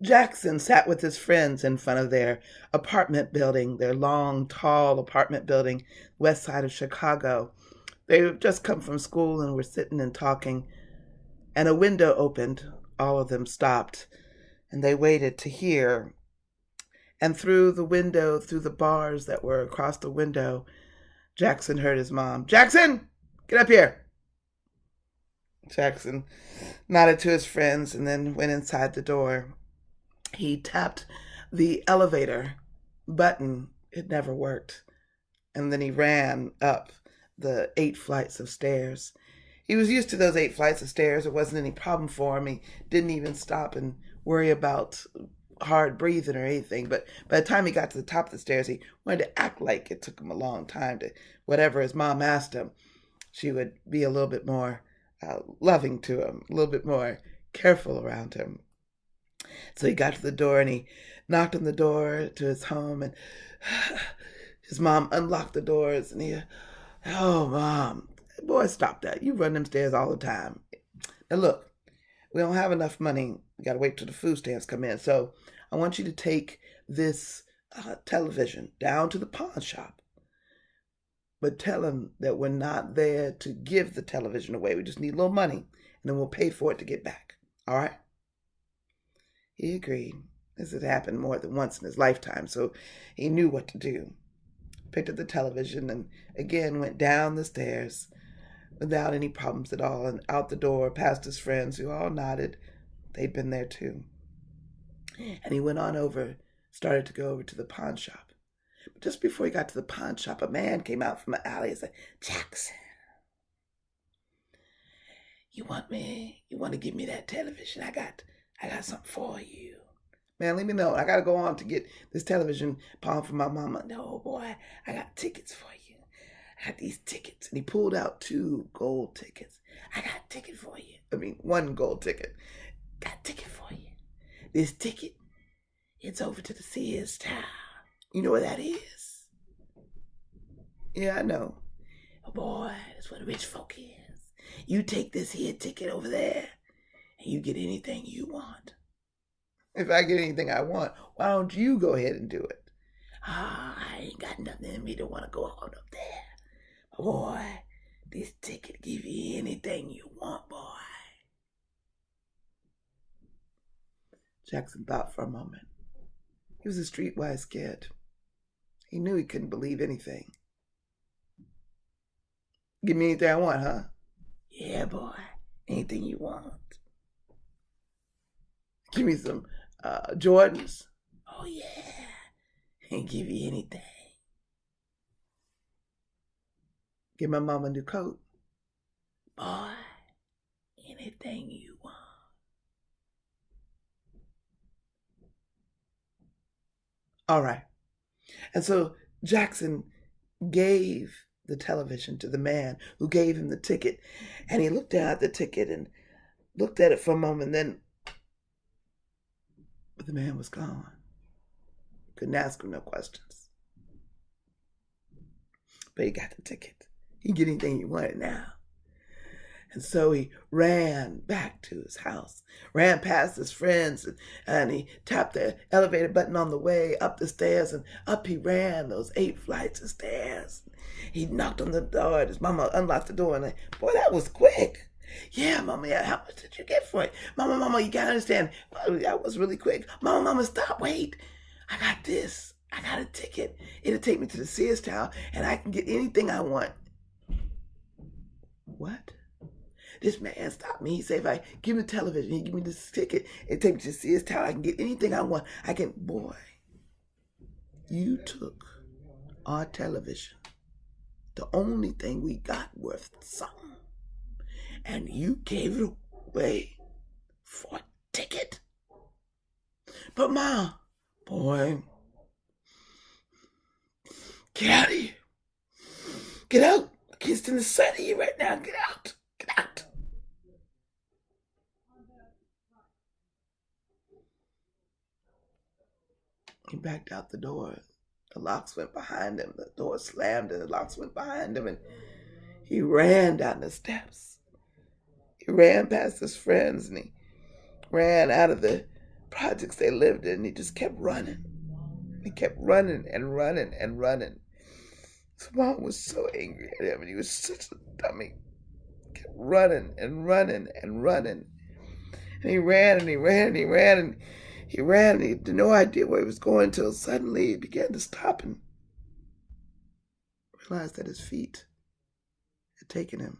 Jackson sat with his friends in front of their apartment building, their long, tall apartment building, west side of Chicago. They had just come from school and were sitting and talking, and a window opened. All of them stopped, and they waited to hear. And through the window, through the bars that were across the window, Jackson heard his mom. Jackson, get up here. Jackson nodded to his friends and then went inside the door. He tapped the elevator button. It never worked. And then he ran up the 8 flights of stairs. He was used to those 8 flights of stairs. It wasn't any problem for him. He didn't even stop and worry about hard breathing or anything. But by the time he got to the top of the stairs, he wanted to act like it took him a long time to whatever his mom asked him. She would be a little bit more loving to him, a little bit more careful around him. So he got to the door and he knocked on the door to his home, and his mom unlocked the doors and he, oh, Mom, boy, stop that. You run them stairs all the time. Now, look, we don't have enough money. We got to wait till the food stamps come in. So I want you to take this television down to the pawn shop. But tell him that we're not there to give the television away. We just need a little money, and then we'll pay for it to get back. All right? He agreed. This had happened more than once in his lifetime, so he knew what to do. Picked up the television and again went down the stairs without any problems at all, and out the door past his friends who all nodded. They'd been there too. And he went on over, started to go over to the pawn shop. But just before he got to the pawn shop, a man came out from an alley and said, Jackson, you want to give me that television? I got something for you. Man, let me know. I got to go on to get this television pawn for my mama. No, boy, I got tickets for you. I got these tickets. And he pulled out 2 gold tickets. I got a ticket for you. 1 gold ticket. Got a ticket for you. This ticket, it's over to the Sears Tower. You know where that is? Yeah, I know. Oh, boy, that's where the rich folk is. You take this here ticket over there, and you get anything you want. If I get anything I want, why don't you go ahead and do it? I ain't got nothing in me to want to go on up there. Boy, this ticket give you anything you want, boy. Jackson thought for a moment. He was a streetwise kid. He knew he couldn't believe anything. Give me anything I want, huh? Yeah, boy. Anything you want. Give me some Jordans. Oh, yeah. And give you anything. Give my mama a new coat. Boy, anything you want. All right. And so Jackson gave the television to the man who gave him the ticket. And he looked down at the ticket and looked at it for a moment. Then but the man was gone. Couldn't ask him no questions. But he got the ticket. He can get anything he wanted now. And so he ran back to his house, ran past his friends, and he tapped the elevator button on the way up the stairs, and up he ran those 8 flights of stairs. He knocked on the door, and his mama unlocked the door, and boy, that was quick. Yeah, Mama, how much did you get for it? Mama, you gotta understand, that was really quick. Mama, stop, wait. I got this. I got a ticket. It'll take me to the Sears Tower, and I can get anything I want. What? This man stopped me. He said, if I give him the television, he give me this ticket, it take me to see his town. I can get anything I want. Boy, you took our television, the only thing we got worth something, and you gave it away for a ticket. But Ma, boy, get out of here. Get out. I can't stand the sight of you right now. Get out. Get out. He backed out the door. The locks went behind him. The door slammed and the locks went behind him. And he ran down the steps. He ran past his friends and he ran out of the projects they lived in. He just kept running. He kept running and running and running. His mom was so angry at him, and he was such a dummy. He kept running and running and running. And he ran and he ran and he ran and he ran and he had no idea where he was going until suddenly he began to stop and realized that his feet had taken him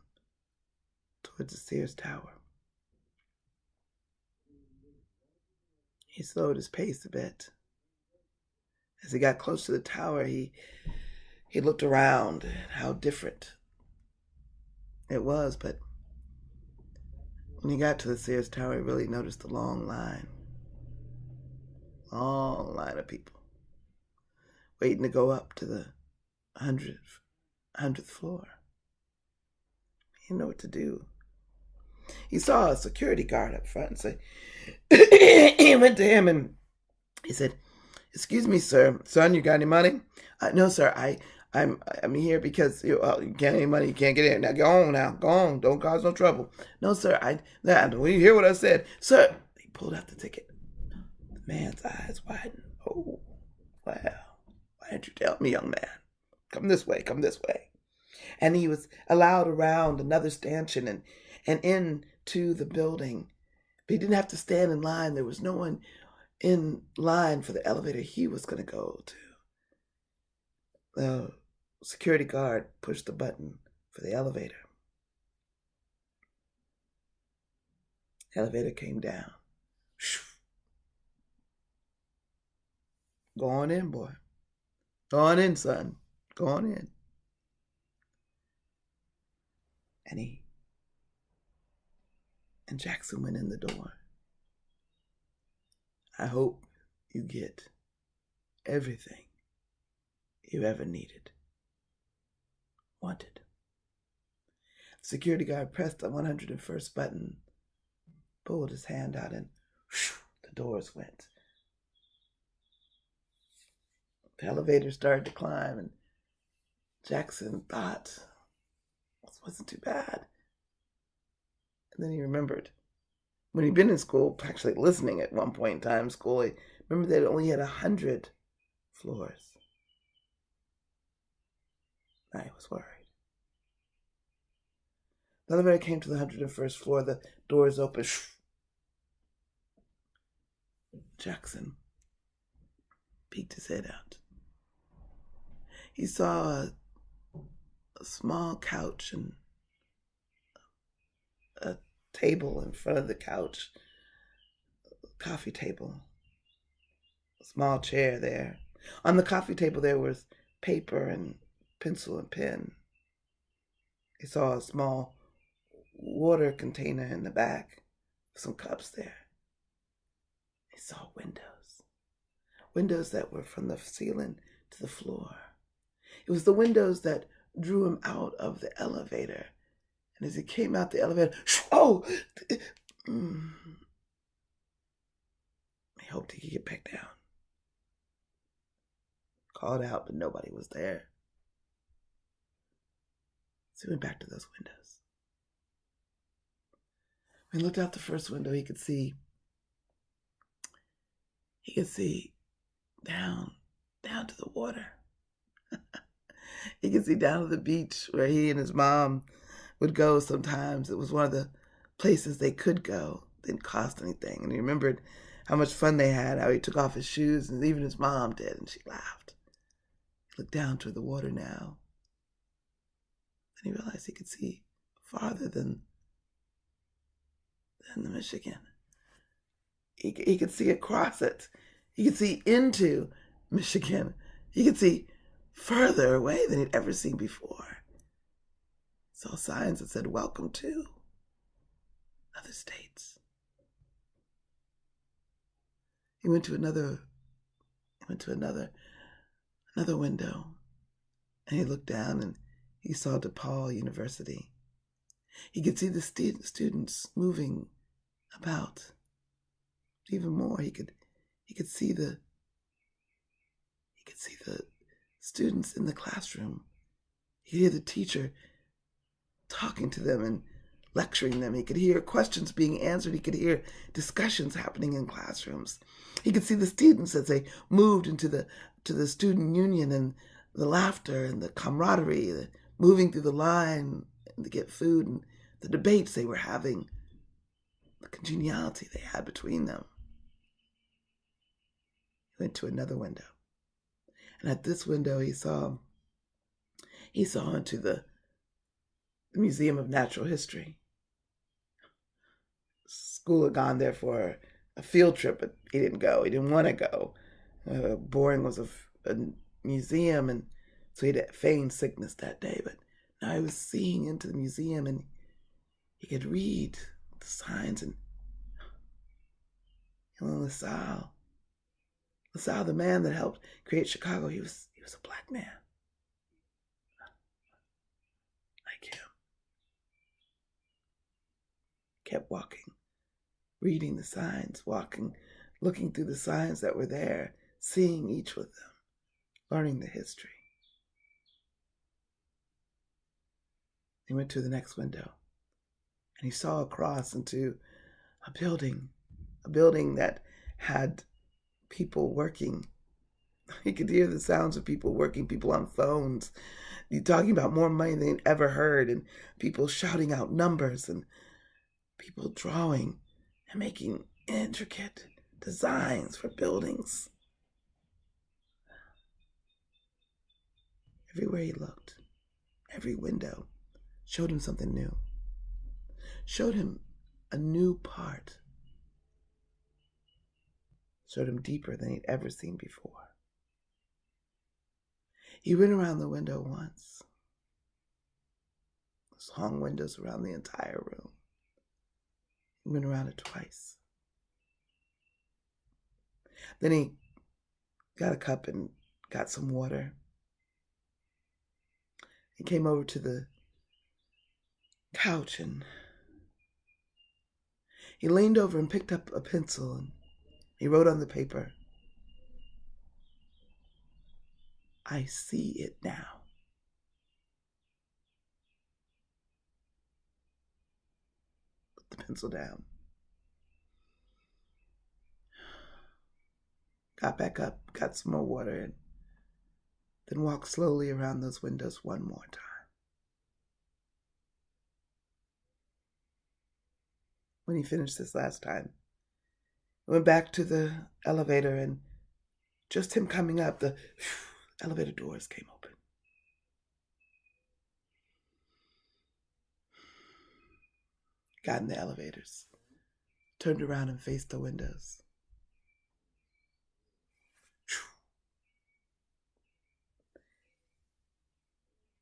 towards the Sears Tower. He slowed his pace a bit. As he got close to the tower, he looked around at how different it was, but when he got to the Sears Tower, he really noticed the long line of people waiting to go up to the 100th floor. He didn't know what to do. He saw a security guard up front and said, he went to him and he said, "Excuse me, sir. Son, you got any money?" "No, sir. I'm here because you get any money, you can't get in. Now go on. Don't cause no trouble." "No, sir. When you hear what I said, sir." He pulled out the ticket. The man's eyes widened. "Oh, well, why didn't you tell me, young man? Come this way. And he was allowed around another stanchion and into the building. But he didn't have to stand in line. There was no one in line for the elevator he was going to go to. The security guard pushed the button for the elevator. The elevator came down. "Go on in, boy. Go on in, son. Go on in." And Jackson went in the door. "I hope you get everything you ever needed, wanted." The security guard pressed the 101st button, pulled his hand out, and the doors went. The elevator started to climb, and Jackson thought this wasn't too bad. And then he remembered when he'd been in school, actually listening at one point in time in school, he remembered that it only had 100 floors. Now he was worried. The elevator came to the 101st floor. The doors opened. Jackson peeked his head out. He saw a small couch and a table in front of the couch, a coffee table, a small chair there. On the coffee table there was paper and pencil and pen. He saw a small water container in the back, some cups there. He saw windows that were from the ceiling to the floor. It was the windows that drew him out of the elevator. And as he came out the elevator, he hoped he could get back down. Called out, but nobody was there. So he went back to those windows. When he looked out the first window, he could see down to the water. He could see down to the beach where he and his mom would go sometimes. It was one of the places they could go. It didn't cost anything. And he remembered how much fun they had, how he took off his shoes, and even his mom did, and she laughed. He looked down toward the water now. Then he realized he could see farther than the Michigan. He could see across it. He could see into Michigan. He could see further away than he'd ever seen before. Saw signs that said, "Welcome to other states." He went to another window, and he looked down and he saw DePaul University. He could see the students moving about. Even more, he could see the students in the classroom. He could hear the teacher talking to them and lecturing them. He could hear questions being answered. He could hear discussions happening in classrooms. He could see the students as they moved into the student union, and the laughter and the camaraderie, the moving through the line to get food, and the debates they were having, the congeniality they had between them. He went to another window. And at this window he saw into the Museum of Natural History. School had gone there for a field trip, but he didn't go. He didn't want to go. Boring was a museum, and so he had feigned sickness that day. But now he was seeing into the museum, and he could read the signs. And LaSalle, the man that helped create Chicago, he was a black man. Like him. Kept walking, reading the signs, walking, looking through the signs that were there, seeing each with them, learning the history. He went to the next window, and he saw across into a building that had people working. He could hear the sounds of people working, people on phones, talking about more money than he'd ever heard, and people shouting out numbers, and people drawing and making intricate designs for buildings. Everywhere he looked, every window showed him something new, showed him a new part, showed him deeper than he'd ever seen before. He went around the window once. There's long windows around the entire room. He went around it twice. Then he got a cup and got some water. He came over to the couch, and he leaned over and picked up a pencil, and he wrote on the paper, "I see it now." Put the pencil down. Got back up, got some more water, and then walked slowly around those windows one more time. When he finished this last time, he went back to the elevator, and just him coming up, the elevator doors came open. Got in the elevators, turned around and faced the windows.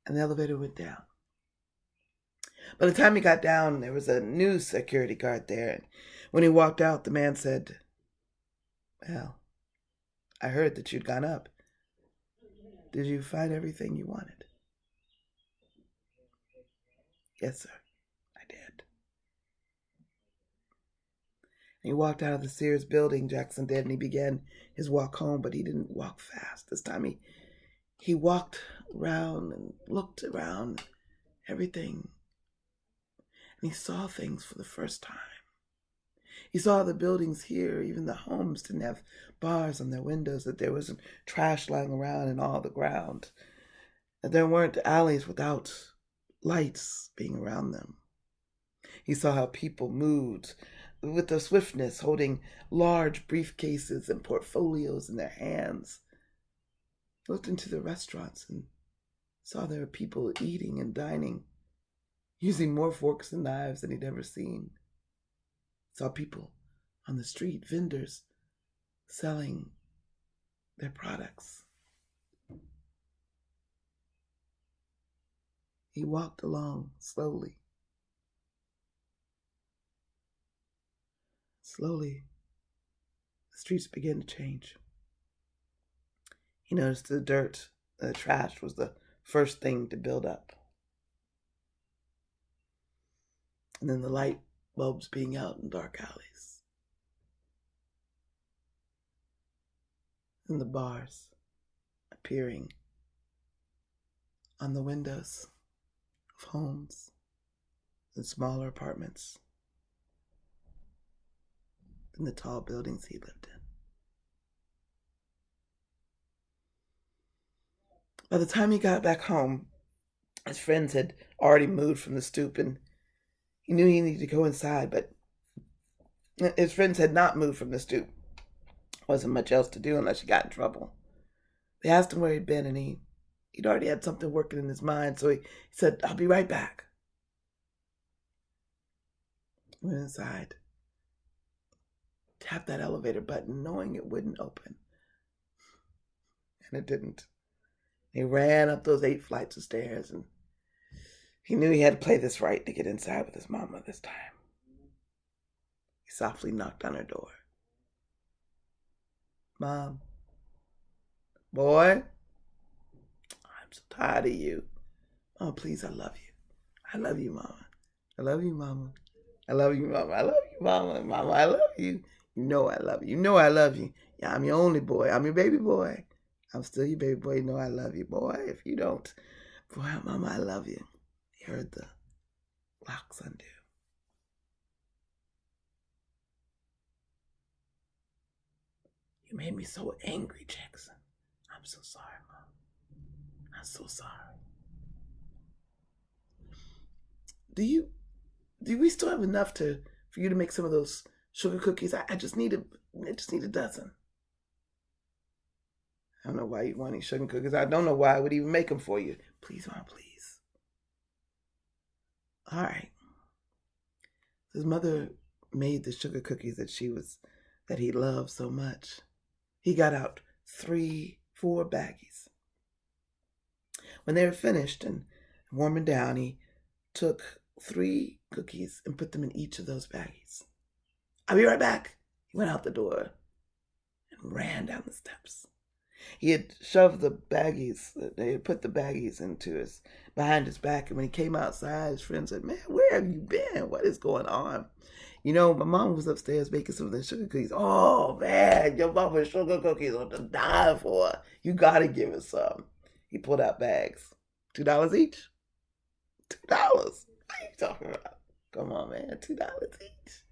And the elevator went down. By the time he got down, there was a new security guard there. And when he walked out, the man said, "Well, I heard that you'd gone up. Did you find everything you wanted?" "Yes, sir, I did." And he walked out of the Sears building, Jackson did, and he began his walk home, but he didn't walk fast. This time he walked around and looked around, everything. And he saw things for the first time. He saw the buildings here, even the homes didn't have bars on their windows, that there wasn't trash lying around in all the ground, that there weren't alleys without lights being around them. He saw how people moved with a swiftness, holding large briefcases and portfolios in their hands. He looked into the restaurants and saw there were people eating and dining, using more forks and knives than he'd ever seen. Saw people on the street, vendors selling their products. He walked along slowly. Slowly, the streets began to change. He noticed the dirt, the trash was the first thing to build up. And then the light bulbs being out in dark alleys. And the bars appearing on the windows of homes. and smaller apartments than the tall buildings he lived in. By the time he got back home, his friends had already moved from the stoop, and he knew he needed to go inside, but his friends had not moved from the stoop. Wasn't much else to do unless you got in trouble. They asked him where he'd been, and he'd already had something working in his mind, so he said, "I'll be right back." Went inside, tapped that elevator button, knowing it wouldn't open. And it didn't. He ran up those 8 flights of stairs, and he knew he had to play this right to get inside with his mama this time. He softly knocked on her door. "Mom, boy, I'm so tired of you. Oh, please, I love you. I love you, Mama. I love you, Mama. I love you, Mama. I love you, Mama. Mama, I love you. You know I love you. You know I love you. Yeah, I'm your only boy. I'm your baby boy. I'm still your baby boy. You know I love you, boy. If you don't, boy, Mama, I love you." He heard the locks undo. "You made me so angry, Jackson. I'm so sorry, Mom. I'm so sorry. Do we still have enough for you to make some of those sugar cookies? I just need a dozen." "I don't know why you want any sugar cookies. I don't know why I would even make them for you." "Please, Mom, please." All right. His mother made the sugar cookies that he loved so much. He got out 3-4 baggies. When they were finished and warming down, he took 3 cookies and put them in each of those baggies. "I'll be right back." He went out the door and ran down the steps. He had shoved the baggies, they had put the baggies behind his back, and when he came outside, his friend said, "Man, where have you been? What is going on?" "You know, my mom was upstairs baking some of the sugar cookies." "Oh, man, your mama's sugar cookies are to die for. You gotta give us some." He pulled out bags. $2 each? $2? What are you talking about? Come on, man, $2 each.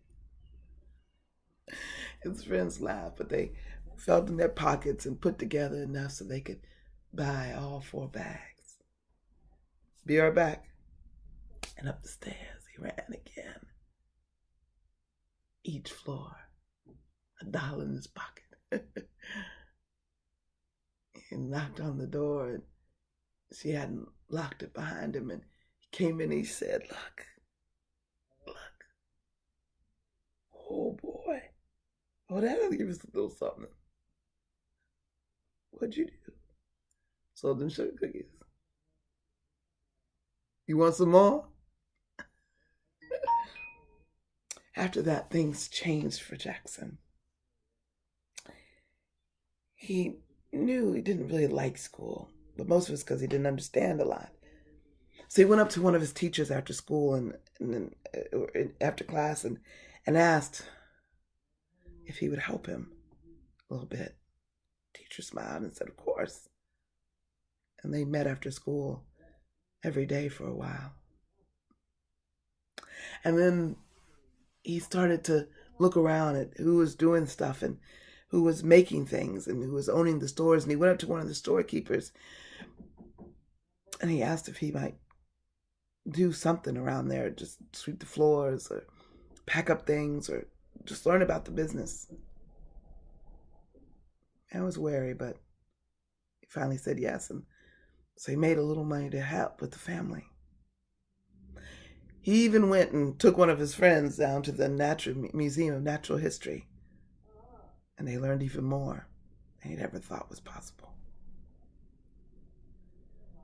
His friends laughed, but they felt in their pockets and put together enough so they could buy all 4 bags. "Be right back." And up the stairs he ran again. Each floor, $1 in his pocket. He knocked on the door, and she hadn't locked it behind him, and he came in and he said, Look. Oh, boy. Oh, that'll give us a little something." "What'd you do?" "Sold them sugar cookies." "You want some more?" After that, things changed for Jackson. He knew he didn't really like school, but most of it's because he didn't understand a lot. So he went up to one of his teachers after school and after class and asked if he would help him a little bit. Teacher smiled and said, "Of course." And they met after school every day for a while. And then he started to look around at who was doing stuff and who was making things and who was owning the stores. And he went up to one of the storekeepers and he asked if he might do something around there, just sweep the floors or pack up things or just learn about the business. I was wary, but he finally said yes, and so he made a little money to help with the family. He even went and took one of his friends down to the Museum of Natural History, and they learned even more than he'd ever thought was possible.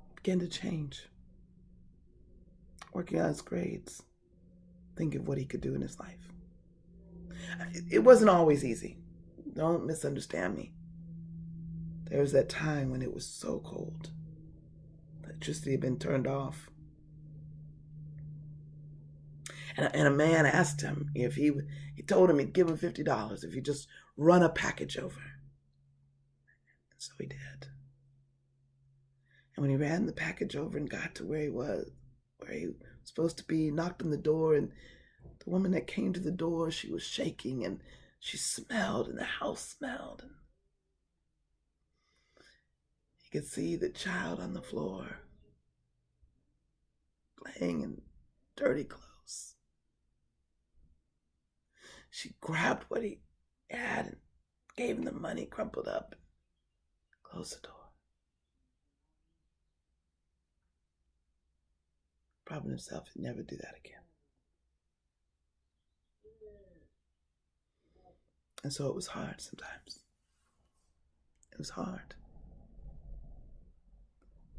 He began to change, working on his grades, thinking of what he could do in his life. It wasn't always easy. Don't misunderstand me. There was that time when it was so cold. The electricity had been turned off. And a man asked him if he told him he'd give him $50 if he just run a package over. And so he did. And when he ran the package over and got to where he supposed to be, knocked on the door, and the woman that came to the door, she was shaking and she smelled, and the house smelled. And he could see the child on the floor, laying in dirty clothes. She grabbed what he had and gave him the money, crumpled up, and closed the door. Promised himself he'd never do that again. And so it was hard sometimes. It was hard.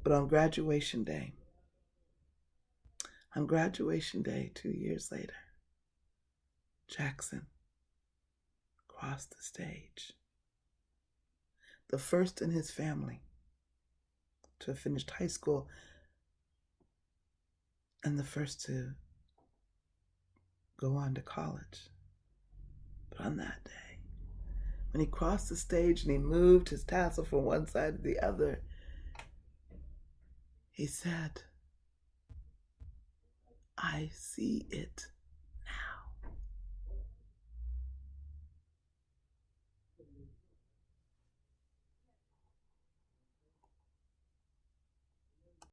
But on graduation day 2 years later, Jackson crossed the stage. The first in his family to have finished high school and the first to go on to college. But on that day, when he crossed the stage and he moved his tassel from one side to the other, he said, "I see it